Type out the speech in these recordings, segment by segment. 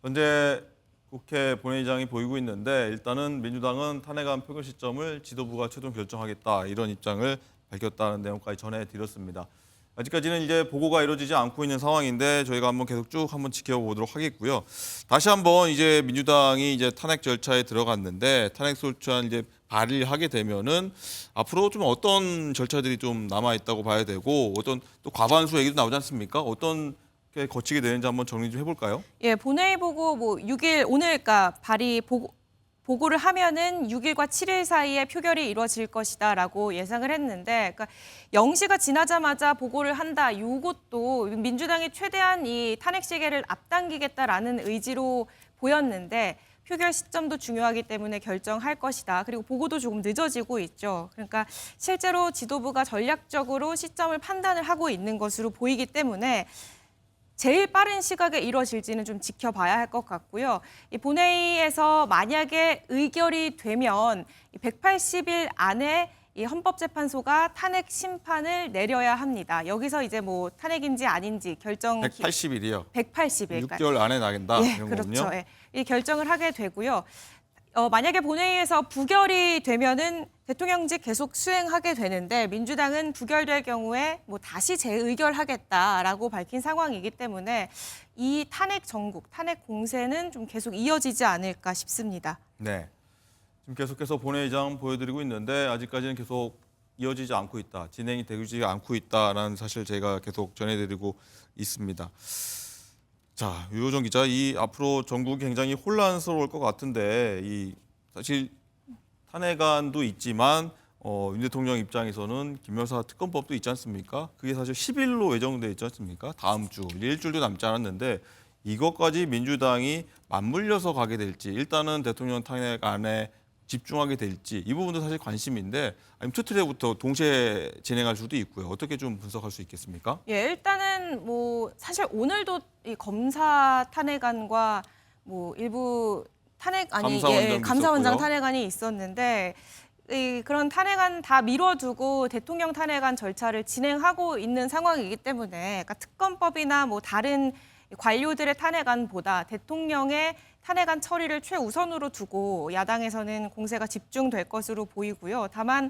현재 국회 본회의장이 보이고 있는데 일단은 민주당은 탄핵안 표결 시점을 지도부가 최종 결정하겠다 이런 입장을 밝혔다는 내용까지 전해드렸습니다. 아직까지는 이제 보고가 이루어지지 않고 있는 상황인데 저희가 한번 계속 쭉 한번 지켜보도록 하겠고요. 다시 한번 이제 민주당이 이제 탄핵 절차에 들어갔는데 탄핵 소추안 이제 발의하게 되면은 앞으로 좀 어떤 절차들이 좀 남아 있다고 봐야 되고 어떤 또 과반수 얘기도 나오지 않습니까? 어떤 게 거치게 되는지 한번 정리 좀 해볼까요? 예, 본회의 보고 뭐 6일 오늘 그러니까 발의 보고를 하면은 6일과 7일 사이에 표결이 이루어질 것이다라고 예상을 했는데, 그러니까 0시가 지나자마자 보고를 한다. 이것도 민주당이 최대한 이 탄핵 시계를 앞당기겠다라는 의지로 보였는데 표결 시점도 중요하기 때문에 결정할 것이다. 그리고 보고도 조금 늦어지고 있죠. 그러니까 실제로 지도부가 전략적으로 시점을 판단을 하고 있는 것으로 보이기 때문에 제일 빠른 시각에 이루어질지는 좀 지켜봐야 할 것 같고요. 이 본회의에서 만약에 의결이 되면 180일 안에 이 헌법재판소가 탄핵 심판을 내려야 합니다. 여기서 이제 뭐 탄핵인지 아닌지 결정 180일이요. 180일. 6개월 안에 나간다 예, 이런 그렇죠. 거군요. 예. 이 결정을 하게 되고요. 만약에 본회의에서 부결이 되면은 대통령직 계속 수행하게 되는데 민주당은 부결될 경우에 뭐 다시 재의결하겠다라고 밝힌 상황이기 때문에 이 탄핵 전국, 탄핵 공세는 좀 계속 이어지지 않을까 싶습니다. 네. 지금 계속해서 본회의장 보여드리고 있는데 아직까지는 계속 이어지지 않고 있다. 진행이 되지 않고 있다라는 사실 제가 계속 전해드리고 있습니다. 자, 유호정 기자, 이 앞으로 전국이 굉장히 혼란스러울 것 같은데 이 사실 탄핵안도 있지만 윤 대통령 입장에서는 김여사 특검법도 있지 않습니까? 그게 사실 10일로 예정돼 있지 않습니까? 다음 주 일주일도 남지 않았는데 이것까지 민주당이 맞물려서 가게 될지 일단은 대통령 탄핵안에 집중하게 될지 이 부분도 사실 관심인데 아니면 투트랙부터 동시에 진행할 수도 있고요. 어떻게 좀 분석할 수 있겠습니까? 예, 일단은 뭐 사실 오늘도 이 검사 탄핵안과 뭐 일부 탄핵안이 감사원장도 감사원장 있었고요. 탄핵안이 있었는데 그런 탄핵안 다 미뤄두고 대통령 탄핵안 절차를 진행하고 있는 상황이기 때문에 그러니까 특검법이나 뭐 다른 관료들의 탄핵안보다 대통령의 탄핵안 처리를 최우선으로 두고 야당에서는 공세가 집중될 것으로 보이고요. 다만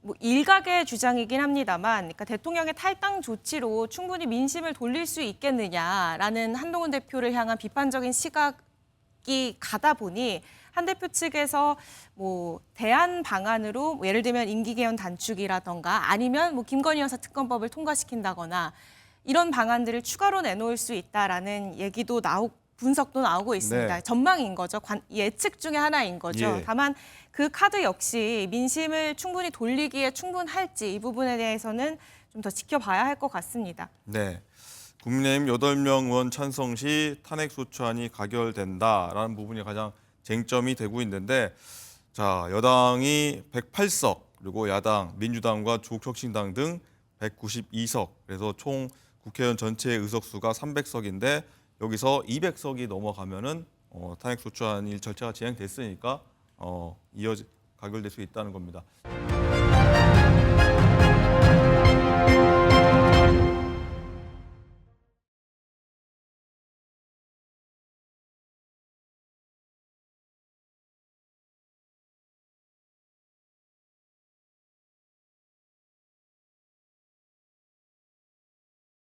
뭐 일각의 주장이긴 합니다만, 그러니까 대통령의 탈당 조치로 충분히 민심을 돌릴 수 있겠느냐라는 한동훈 대표를 향한 비판적인 시각이 가다 보니 한 대표 측에서 뭐 대안 방안으로 뭐 예를 들면 임기 개헌 단축이라던가 아니면 뭐 김건희 여사 특검법을 통과시킨다거나 이런 방안들을 추가로 내놓을 수 있다라는 얘기도 분석도 나오고 있습니다. 네. 전망인 거죠. 예측 중에 하나인 거죠. 예. 다만 그 카드 역시 민심을 충분히 돌리기에 충분할지 이 부분에 대해서는 좀 더 지켜봐야 할 것 같습니다. 네. 국민의힘 8명 의원 찬성 시 탄핵소추안이 가결된다라는 부분이 가장 쟁점이 되고 있는데 자, 여당이 108석 그리고 야당 민주당과 조국혁신당 등 192석 그래서 총 국회의원 전체의 의석수가 300석인데 여기서 200석이 넘어가면은 탄핵소추안이 절차가 진행됐으니까 가결될 수 있다는 겁니다.